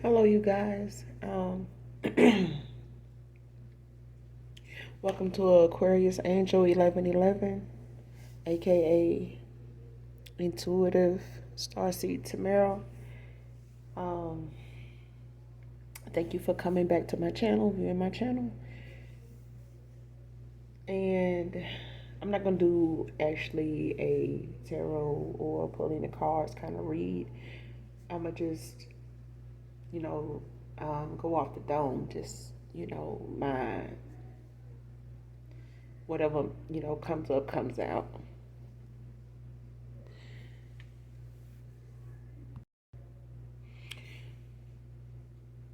Hello, you guys. Welcome to Aquarius Angel 1111, aka Intuitive Starseed Tamara. Um, thank you for coming back to my channel, viewing my channel. And I'm not gonna do actually a tarot or pulling the cards kind of read. I'm gonna just, you know, go off the dome, just my whatever comes up comes out.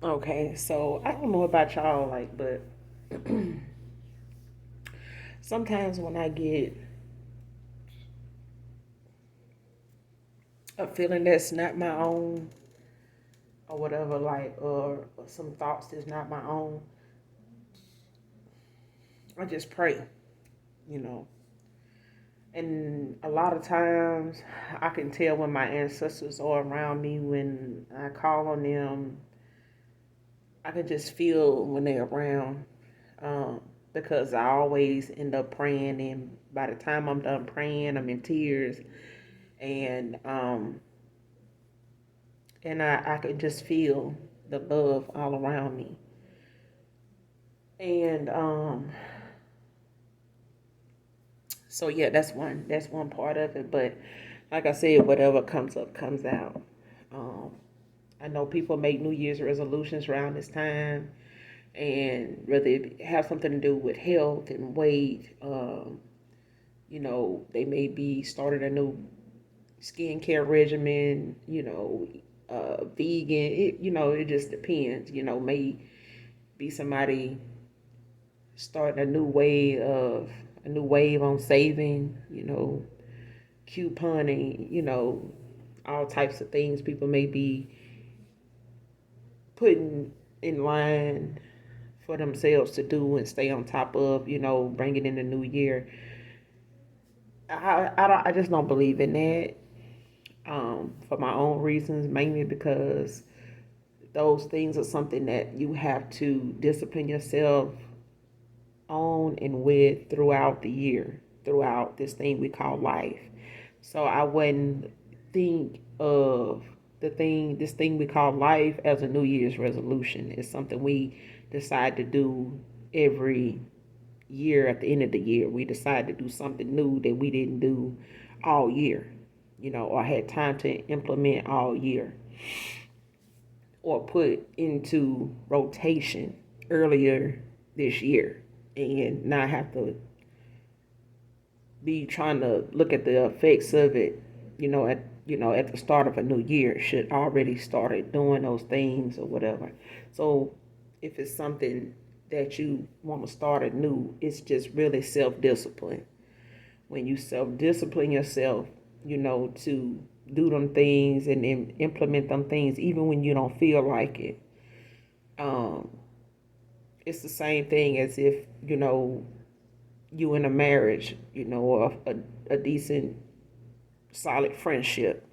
Okay, so I don't know about y'all, like, but sometimes when I get a feeling that's not my own or whatever, like, or some thoughts that's not my own, I just pray, you know. And a lot of times I can tell when my ancestors are around me, when I call on them, I can just feel when they're around. Um, because I always end up praying, and by the time I'm done praying, I'm in tears, and I could just feel the love all around me. And so yeah, that's one part of it. But like I said, whatever comes up comes out. Um, I know people make New Year's resolutions around this time, and whether it have something to do with health and weight, they may be starting a new skincare regimen, vegan. It just depends. May be somebody starting a new wave on saving, couponing, all types of things people may be putting in line for themselves to do and stay on top of, bringing in the new year. I just don't believe in that, for my own reasons, mainly because those things are something that you have to discipline yourself on and with throughout the year, throughout this thing we call life. So I wouldn't think of this thing we call life as a New Year's resolution. It's something we decide to do every year. At the end of the year, we decide to do something new that we didn't do all year, or had time to implement all year, or put into rotation earlier this year, and not have to be trying to look at the effects of it, at the start of a new year. Should already started doing those things or whatever. So if it's something that you want to start anew, it's just really self discipline. When you self discipline yourself, to do them things and implement them things, even when you don't feel like it. Um, it's the same thing as if you in a marriage, or a decent, solid friendship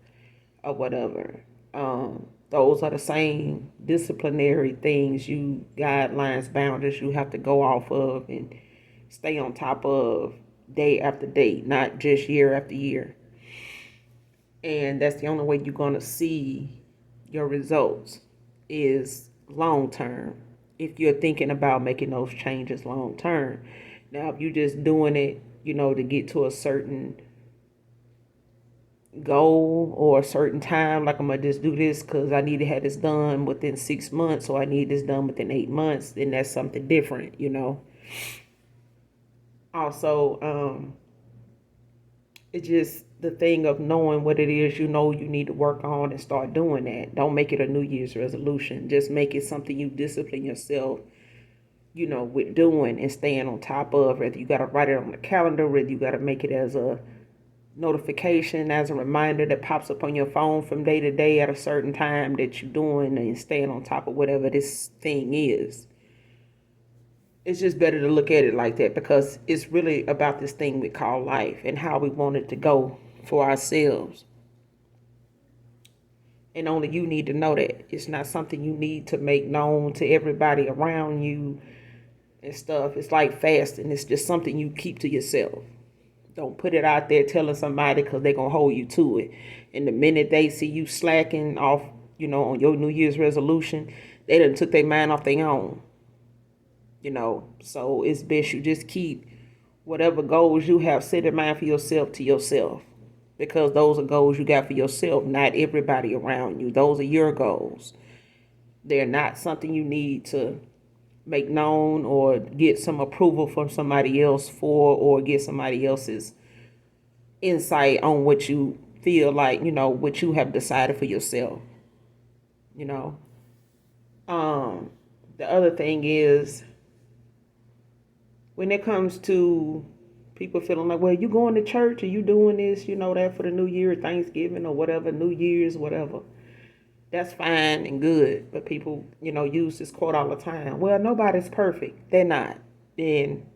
or whatever. Those are the same disciplinary things, guidelines, boundaries you have to go off of and stay on top of day after day, not just year after year. And that's the only way you're going to see your results is long term, if you're thinking about making those changes long term. Now, if you're just doing it, to get to a certain goal or a certain time, like I'm gonna just do this because I need to have this done within 6 months, or I need this done within 8 months, then that's something different. Also, it's just the thing of knowing what it is you need to work on and start doing that. Don't make it a New Year's resolution. Just make it something you discipline yourself, with doing and staying on top of. Whether you got to write it on the calendar, whether you got to make it as a notification, as a reminder that pops up on your phone from day to day at a certain time that you're doing and staying on top of whatever this thing is. It's just better to look at it like that, because it's really about this thing we call life and how we want it to go for ourselves. And only you need to know that. It's not something you need to make known to everybody around you and stuff. It's like fasting. It's just something you keep to yourself. Don't put it out there telling somebody because they're going to hold you to it. And the minute they see you slacking off, on your New Year's resolution, they done took their mind off their own. So it's best you just keep whatever goals you have set in mind for yourself to yourself. Because those are goals you got for yourself, not everybody around you. Those are your goals. They're not something you need to make known or get some approval from somebody else for, or get somebody else's insight on what you feel like, what you have decided for yourself. you know. The other thing is, when it comes to people feeling like, well, you going to church or you doing this, that for the New Year, Thanksgiving or whatever, New Year's, whatever. That's fine and good. But people, use this quote all the time. Well, nobody's perfect. They're not. And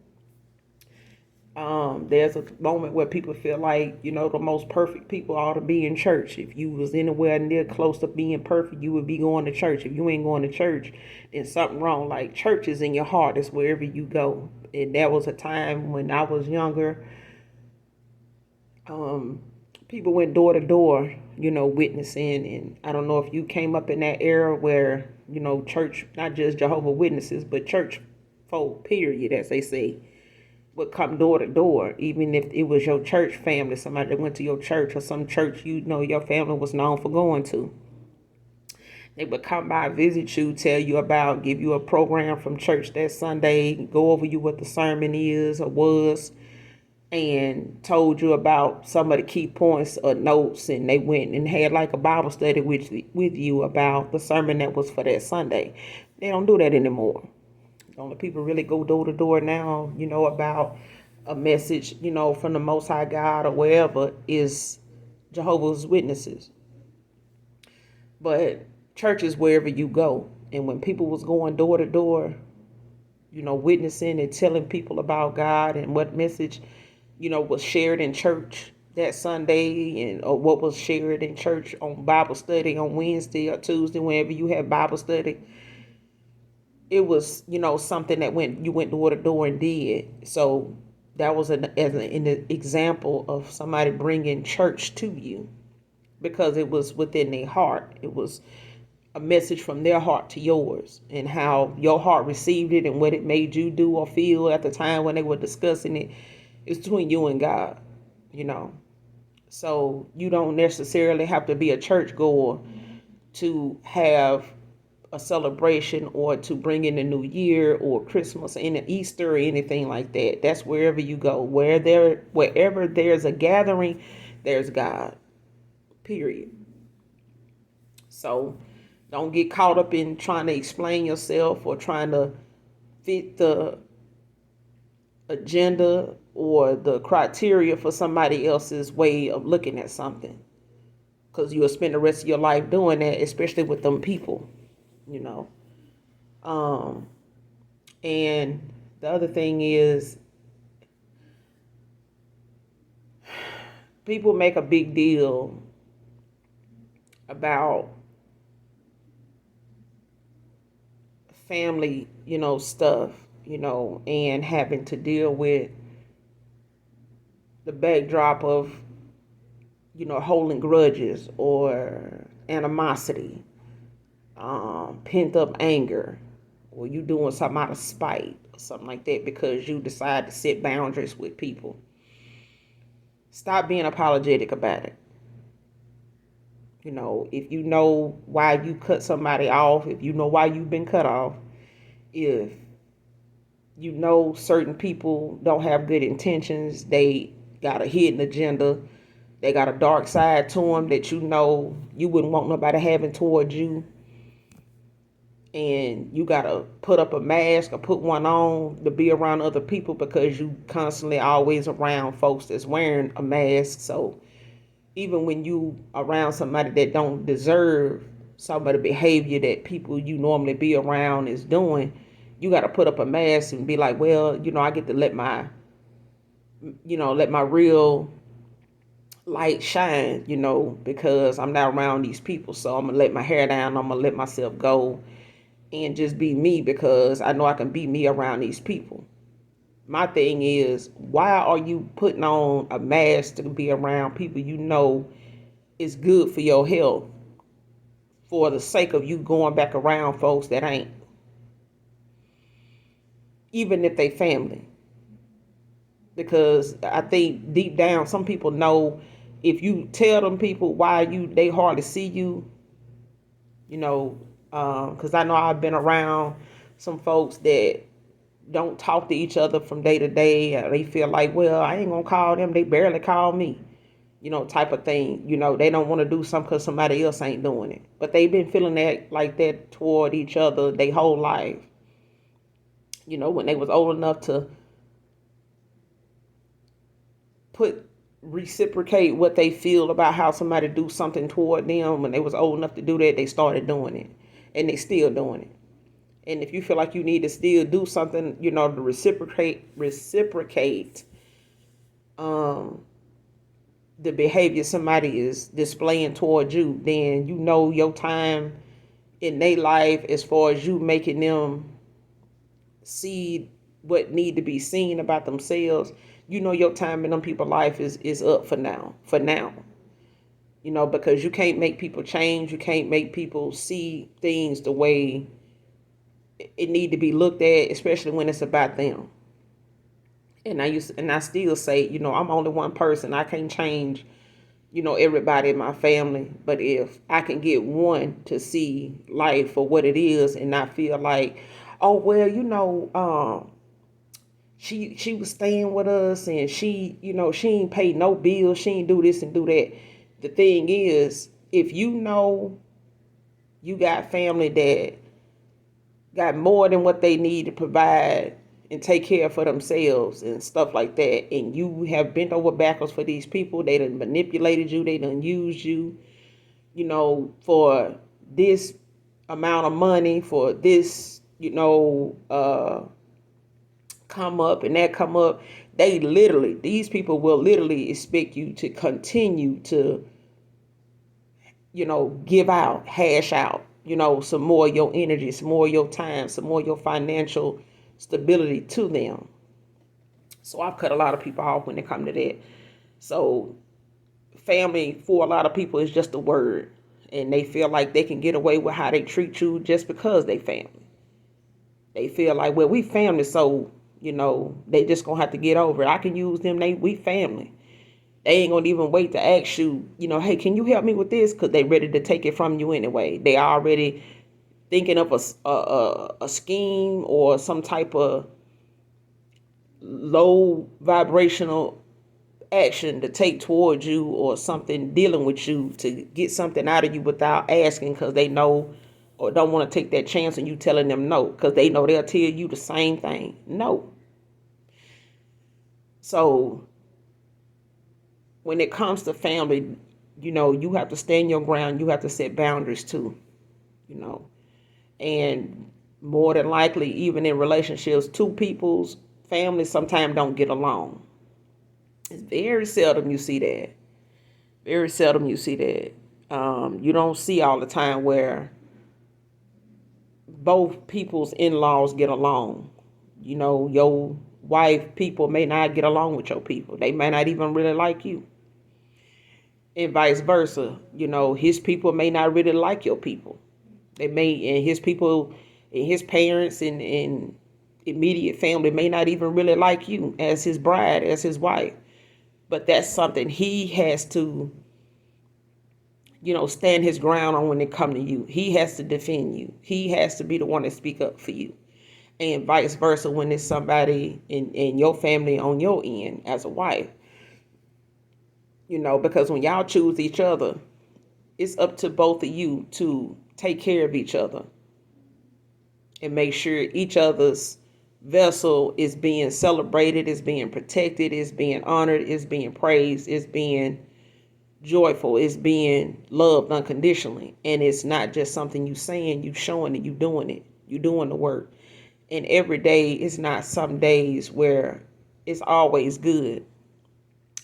there's a moment where people feel like, the most perfect people ought to be in church. If you was anywhere near close to being perfect, you would be going to church. If you ain't going to church, then something wrong. Like, church is in your heart. It's wherever you go. And there was a time when I was younger, people went door to door, witnessing. And I don't know if you came up in that era where, church, not just Jehovah's Witnesses, but church folk, period, as they say, would come door to door, even if it was your church family, somebody that went to your church or some church your family was known for going to. They would come by, visit you, tell you about, give you a program from church that Sunday, go over you what the sermon is or was, and told you about some of the key points or notes, and they went and had like a Bible study with you about the sermon that was for that Sunday. They don't do that anymore. The only people really go door to door now, about a message, from the Most High God or wherever, is Jehovah's Witnesses. But church is wherever you go. And when people was going door to door, witnessing and telling people about God and what message, was shared in church that Sunday, or what was shared in church on Bible study on Wednesday or Tuesday, whenever you have Bible study, it was, something that you went door to door and did. So that was an example of somebody bringing church to you, because it was within their heart. It was a message from their heart to yours, and how your heart received it and what it made you do or feel at the time when they were discussing it. It's between you and God, So you don't necessarily have to be a churchgoer to have a celebration or to bring in the New Year or Christmas and Easter or anything like that. That's wherever you go. Wherever there's a gathering, there's God. Period. So don't get caught up in trying to explain yourself or trying to fit the agenda or the criteria for somebody else's way of looking at something. Because you'll spend the rest of your life doing that, especially with them people. And the other thing is, people make a big deal about family, stuff, and having to deal with the backdrop of, holding grudges or animosity, pent up anger, or you doing something out of spite or something like that because you decide to set boundaries with people. Stop being apologetic about it. If you know why you cut somebody off, if you know why you've been cut off, if certain people don't have good intentions, they got a hidden agenda, they got a dark side to them that you wouldn't want nobody having towards you, and you gotta put up a mask or put one on to be around other people because you constantly always around folks that's wearing a mask. So even when you around somebody that don't deserve some of the behavior that people you normally be around is doing, you got to put up a mask and be like, well, I get to let my real light shine, because I'm not around these people. So I'm gonna let my hair down. I'm gonna let myself go and just be me because I know I can be me around these people. My thing is, why are you putting on a mask to be around people you know is good for your health for the sake of you going back around folks that ain't, even if they family? Because I think deep down, some people know if you tell them people why they hardly see you, you know, because I know I've been around some folks that don't talk to each other from day to day. They feel like, well, I ain't gonna call them. They barely call me, type of thing. They don't want to do something because somebody else ain't doing it. But they've been feeling that like that toward each other their whole life. When they was old enough to put reciprocate what they feel about how somebody do something toward them, when they was old enough to do that, they started doing it, and they still doing it. And if you feel like you need to still do something, to reciprocate the behavior somebody is displaying toward you, then your time in their life, as far as you making them see what need to be seen about themselves, your time in them people's life is up for now. Because you can't make people change. You can't make people see things the way it need to be looked at, especially when it's about them. And I still say, I'm only one person. I can't change, everybody in my family. But if I can get one to see life for what it is and not feel like, oh well, she was staying with us and she ain't pay no bills, she ain't do this and do that. The thing is, if you got family that got more than what they need to provide and take care for themselves and stuff like that, and you have bent over backwards for these people, they done manipulated you, they done used you, for this amount of money, for this, come up and that come up, these people will literally expect you to continue to, give out, hash out, some more of your energy, some more of your time, some more of your financial stability to them. So I've cut a lot of people off when it comes to that. So family for a lot of people is just a word, and they feel like they can get away with how they treat you just because they family. They feel like, well, we family, so they just gonna have to get over it. I can use them. We family. They ain't gonna even wait to ask you, hey, can you help me with this? Because they ready to take it from you anyway. They already thinking of a scheme or some type of low vibrational action to take towards you, or something dealing with you to get something out of you without asking, because they know or don't want to take that chance on you telling them no, because they know they'll tell you the same thing, no. So when it comes to family, you have to stand your ground. You have to set boundaries too, and more than likely, even in relationships, two people's families sometimes don't get along. It's very seldom you see that. Very seldom you see that. You don't see all the time where both people's in-laws get along. Your wife people may not get along with your people. They may not even really like you. And vice versa. His people may not really like your people. They may, and his people and his parents and immediate family may not even really like you as his bride, as his wife. But that's something he has to, stand his ground on when it comes to you. He has to defend you. He has to be the one to speak up for you. And vice versa when it's somebody in your family on your end as a wife. Because when y'all choose each other, it's up to both of you to take care of each other and make sure each other's vessel is being celebrated, is being protected, is being honored, is being praised, is being joyful, is being loved unconditionally. And it's not just something you saying, you showing it, you doing it, you doing the work. And every day is not some days where it's always good.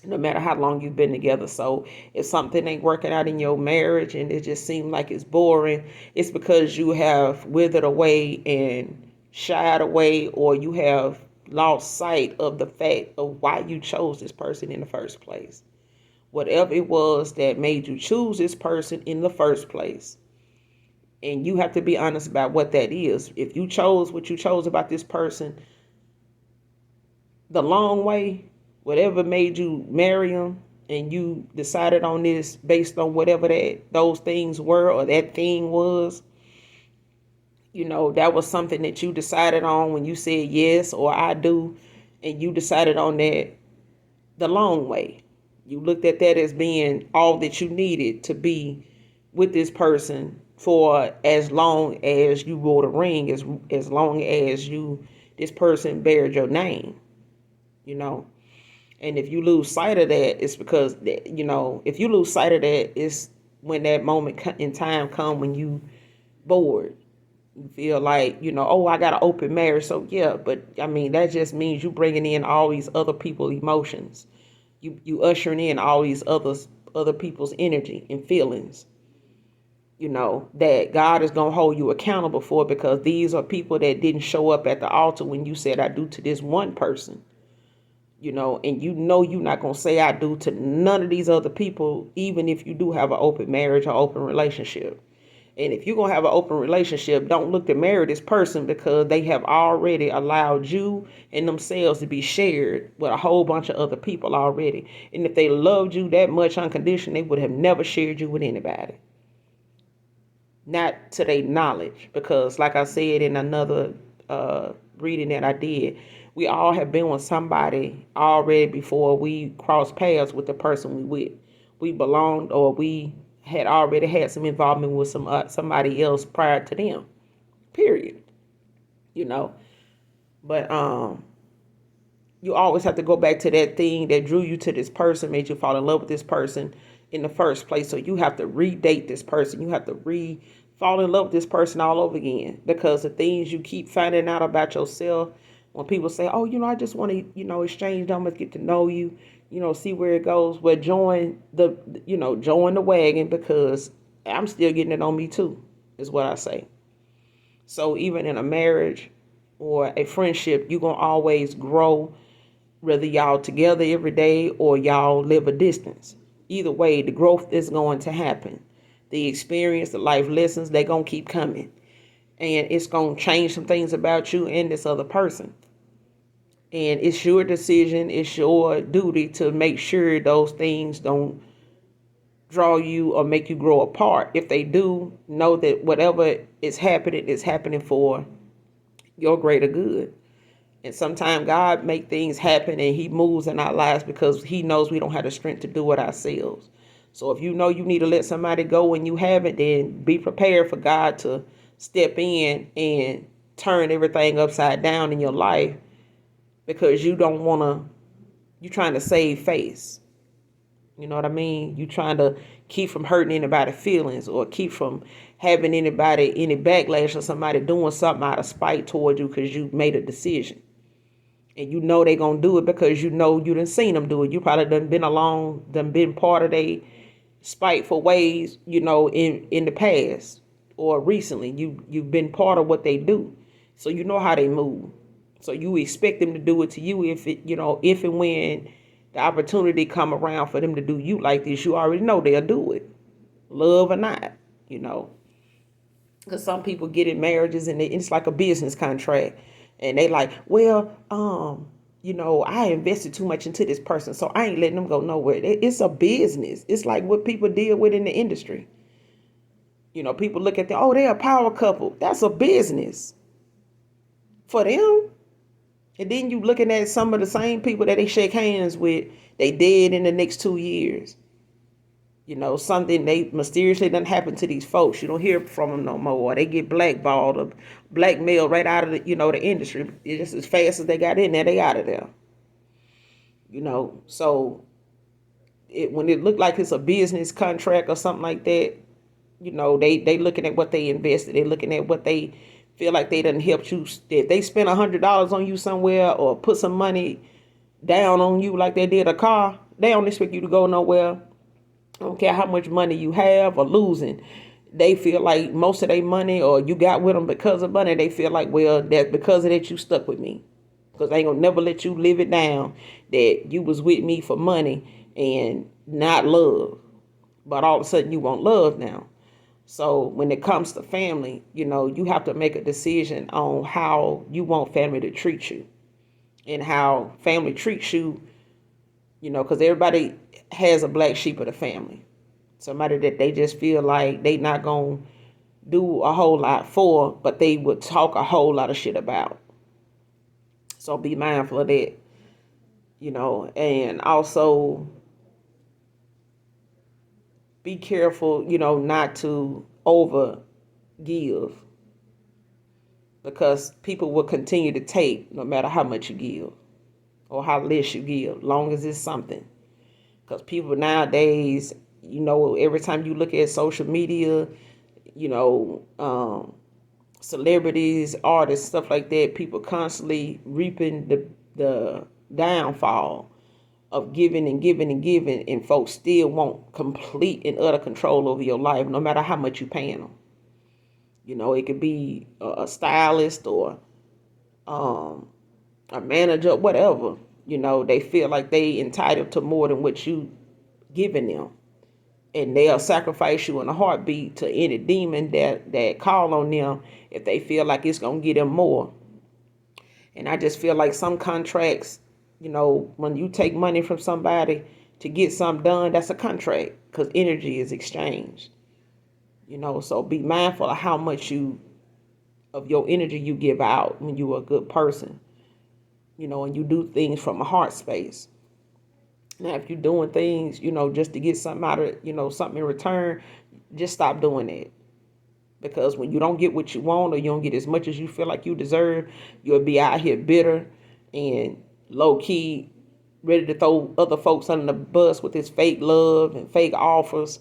no matter how long you've been together. So if something ain't working out in your marriage and it just seems like it's boring, it's because you have withered away and shied away, or you have lost sight of the fact of why you chose this person in the first place. Whatever it was that made you choose this person in the first place. And you have to be honest about what that is. If you chose what you chose about this person the long way, whatever made you marry them, and you decided on this based on whatever those things were, or that thing was, that was something that you decided on when you said yes or I do, and you decided on that the long way. You looked at that as being all that you needed to be with this person for as long as you wore the ring, as long as this person bared your name, And if you lose sight of that, it's because, if you lose sight of that, it's when that moment in time come when you bored. You feel like, oh, I got an open marriage. So yeah, but I mean, that just means you bringing in all these other people's emotions. You ushering in all these other people's energy and feelings, that God is going to hold you accountable for, because these are people that didn't show up at the altar when you said I do to this one person. And you're not going to say I do to none of these other people, even if you do have an open marriage or open relationship. And if you're going to have an open relationship, don't look to marry this person because they have already allowed you and themselves to be shared with a whole bunch of other people already. And if they loved you that much unconditionally, they would have never shared you with anybody. Not to their knowledge, because like I said in another reading that I did, we all have been with somebody already before we crossed paths with the person we with. We belonged, or we had already had some involvement with somebody else prior to them. Period. But you always have to go back to that thing that drew you to this person, made you fall in love with this person in the first place. So you have to redate this person. You have to fall in love with this person all over again, because the things you keep finding out about yourself, when people say, oh, I just want to, exchange numbers, get to know you, see where it goes. Well, join the wagon, because I'm still getting it on me too, is what I say. So even in a marriage or a friendship, you're going to always grow, whether y'all together every day or y'all live a distance. Either way, the growth is going to happen. The experience, the life lessons, they're going to keep coming. And it's going to change some things about you and this other person. And it's your decision, it's your duty to make sure those things don't draw you or make you grow apart. If they do, know that whatever is happening for your greater good. And sometimes God make things happen and he moves in our lives because he knows we don't have the strength to do it ourselves. So if you know you need to let somebody go and you haven't, then be prepared for God to step in and turn everything upside down in your life, because you're trying to save face. You know what I mean? You trying to keep from hurting anybody's feelings, or keep from having any backlash, or somebody doing something out of spite toward you because you made a decision. And they're going to do it because you done seen them do it. You probably done been part of their spiteful ways, in the past or recently. You've been part of what they do. So you know how they move. So you expect them to do it to you if and when the opportunity come around for them to do you like this, you already know they'll do it, love or not, Because some people get in marriages and it's like a business contract, and they like, well, I invested too much into this person, so I ain't letting them go nowhere. It's a business. It's like what people deal with in the industry. People look at they're a power couple. That's a business for them. And then you looking at some of the same people that they shake hands with, they dead in the next 2 years. Something they mysteriously done happen to these folks. You don't hear from them no more. Or they get blackballed or blackmailed right out of the industry. It's just as fast as they got in there, they out of there. So when it look like it's a business contract or something like that, they looking at what they invested. They looking at what they feel like they done helped you. If they spent $100 on you somewhere, or put some money down on you like they did a car, They don't expect you to go nowhere. I don't care how much money you have or losing. They feel like most of their money, or you got with them because of money, they feel like, well, that's because of that you stuck with me. Because I ain't gonna never let you live it down that you was with me for money and not love. But all of a sudden you want love now. So when it comes to family, you have to make a decision on how you want family to treat you and how family treats you, because everybody has a black sheep of the family. Somebody that they just feel like they not going to do a whole lot for, but they would talk a whole lot of shit about. So be mindful of that, and also be careful, not to over give, because people will continue to take no matter how much you give or how less you give, long as it's something. Because people nowadays, every time you look at social media, you know, um, celebrities, artists, stuff like that, people constantly reaping the downfall of giving and giving and giving, and folks still want complete and utter control over your life, no matter how much you paying them. It could be a stylist or um, a manager, whatever. They feel like they entitled to more than what you giving them, and they'll sacrifice you in a heartbeat to any demon that call on them if they feel like it's gonna get them more. And I just feel like some contracts, when you take money from somebody to get something done, that's a contract because energy is exchanged. So be mindful of how much of your energy you give out when you're a good person, and you do things from a heart space. Now, if you're doing things, just to get something out of, something in return, just stop doing that. Because when you don't get what you want, or you don't get as much as you feel like you deserve, you'll be out here bitter and low key ready to throw other folks under the bus with this fake love and fake offers,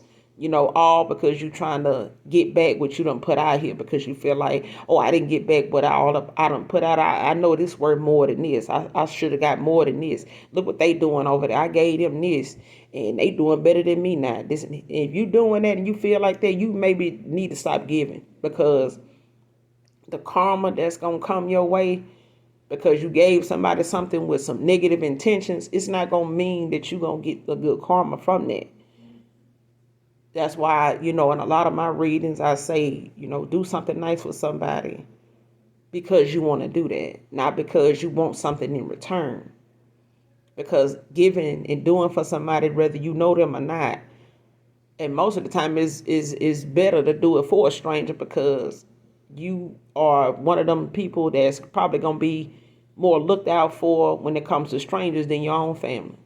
all because you trying to get back what you done put out here, because you feel like, oh, I didn't get back what I done put out. I know this worth more than this. I should have got more than this. Look what they doing over there. I gave them this and they doing better than me now. If you doing that and you feel like that, you maybe need to stop giving, because the karma that's gonna come your way because you gave somebody something with some negative intentions, it's not gonna mean that you're gonna get the good karma from that. That's why, in a lot of my readings, I say, do something nice for somebody because you want to do that, not because you want something in return. Because giving and doing for somebody, whether you know them or not, and most of the time is better to do it for a stranger, because you are one of them people that's probably gonna be more looked out for when it comes to strangers than your own family.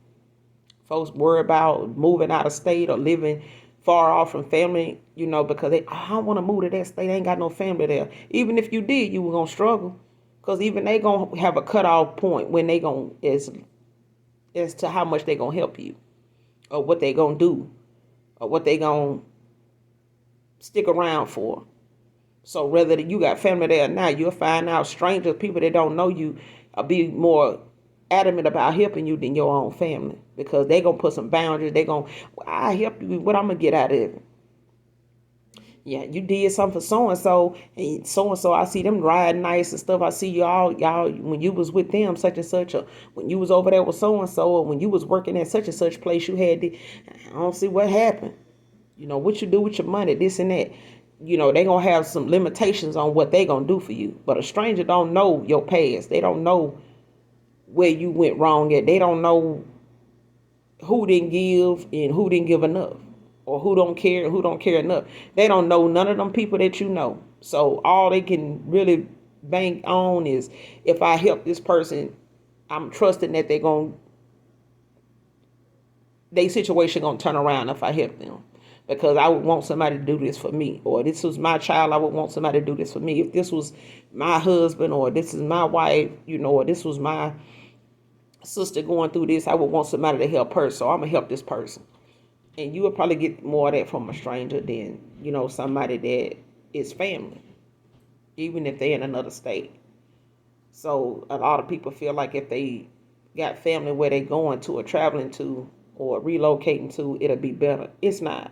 Folks worry about moving out of state or living far off from family, because I don't want to move to that state. I ain't got no family there. Even if you did, you were gonna struggle, because even they gonna have a cutoff point when they gonna as to how much they gonna help you, or what they gonna do, or what they gonna stick around for. So whether you got family there or not, you'll find out strangers, people that don't know you, will be more adamant about helping you than your own family, because they gonna put some boundaries. They gonna, I help you with what I'm gonna get out of it. Yeah, you did something for so and so. I see them riding nice and stuff. I see y'all when you was with them, such and such, or when you was over there with so and so, or when you was working at such and such place, you had the. I don't see what happened. What you do with your money, this and that. They gonna have some limitations on what they gonna do for you. But a stranger don't know your past. They don't know where you went wrong at. They don't know who didn't give and who didn't give enough, or who don't care and who don't care enough. They don't know none of them people that you know. So all they can really bank on is, if I help this person, I'm trusting that their situation gonna turn around if I help them. Because I would want somebody to do this for me, or this was my child, I would want somebody to do this for me. If this was my husband, or this is my wife, or this was my sister going through this, I would want somebody to help her. So I'm gonna help this person. And you will probably get more of that from a stranger than, somebody that is family, even if they're in another state. So a lot of people feel like if they got family where they going to or traveling to, or relocating to, it'll be better. It's not.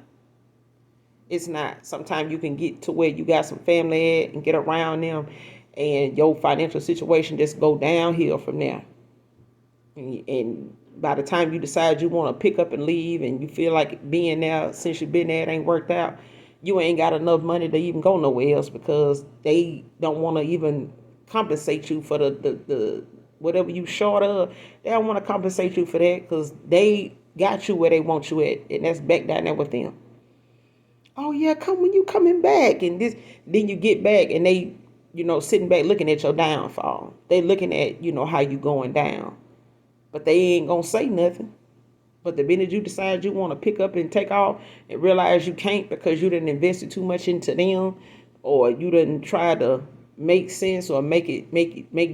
It's not. Sometimes you can get to where you got some family at and get around them, and your financial situation just go downhill from there. And by the time you decide you want to pick up and leave, and you feel like being there, since you've been there, it ain't worked out, you ain't got enough money to even go nowhere else, because they don't want to even compensate you for the whatever you short of. They don't want to compensate you for that, because they got you where they want you at, and that's back down there with them. Oh yeah, come when you coming back, and this, then you get back, and they, sitting back looking at your downfall. They looking at, how you going down, but they ain't gonna say nothing. But the minute you decide you want to pick up and take off, and realize you can't because you didn't invested too much into them, or you didn't try to make sense or make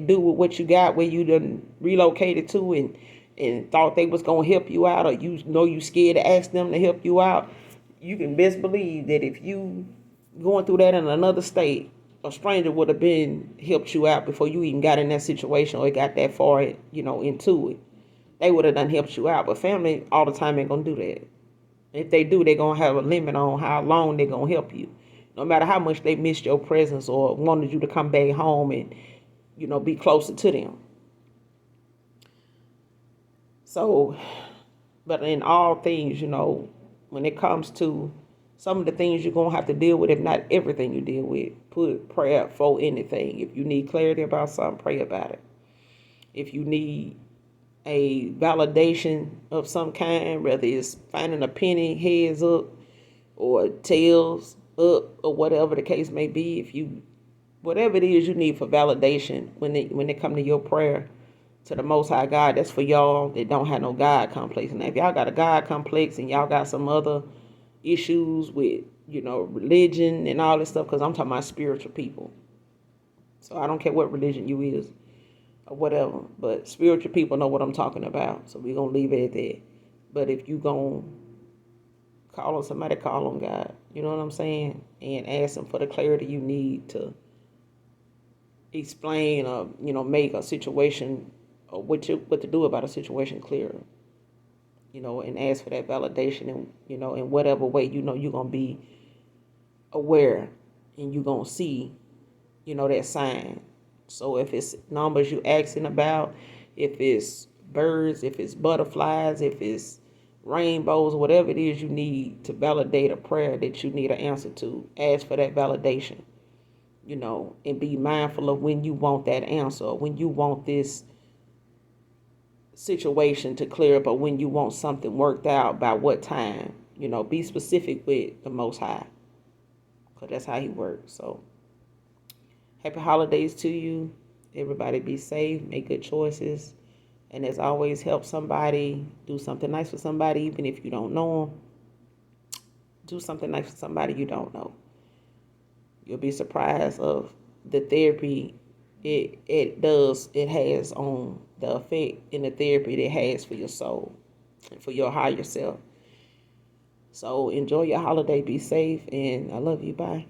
do with what you got, where you done relocated to, and thought they was gonna help you out, or you scared to ask them to help you out, you can best believe that if you going through that in another state, a stranger would have been helped you out before you even got in that situation or got that far, into it. They would have done helped you out. But family all the time ain't gonna do that. If they do, they're gonna have a limit on how long they're gonna help you. No matter how much they missed your presence or wanted you to come back home and, be closer to them. So, but in all things, when it comes to some of the things you're going to have to deal with, if not everything you deal with, put prayer for anything. If you need clarity about something, pray about it. If you need a validation of some kind, whether it's finding a penny heads up or tails up or whatever the case may be, whatever it is you need for validation when they come to your prayer to the Most High God, that's for y'all that don't have no God complex. Now, if y'all got a God complex and y'all got some other issues with, religion and all this stuff, because I'm talking about spiritual people. So I don't care what religion you is or whatever, but spiritual people know what I'm talking about. So we're going to leave it at that. But if you going to call on somebody, call on God. You know what I'm saying? And ask them for the clarity you need to explain or, make a situation or what to do about a situation clearer. And ask for that validation, and, in whatever way, you're going to be aware and you're going to see, that sign. So if it's numbers you asking about, if it's birds, if it's butterflies, if it's rainbows, whatever it is you need to validate a prayer that you need an answer to, ask for that validation, and be mindful of when you want that answer, or when you want this situation to clear up, or when you want something worked out, by what time. Be specific with the Most High, because that's how he works. So happy holidays to you. Everybody be safe, make good choices, and as always, help somebody, do something nice for somebody, even if you don't know them. Do something nice for somebody you don't know. You'll be surprised of the therapy it has on the effect in the therapy it has for your soul and for your higher self. So enjoy your holiday, be safe, and I love you. Bye.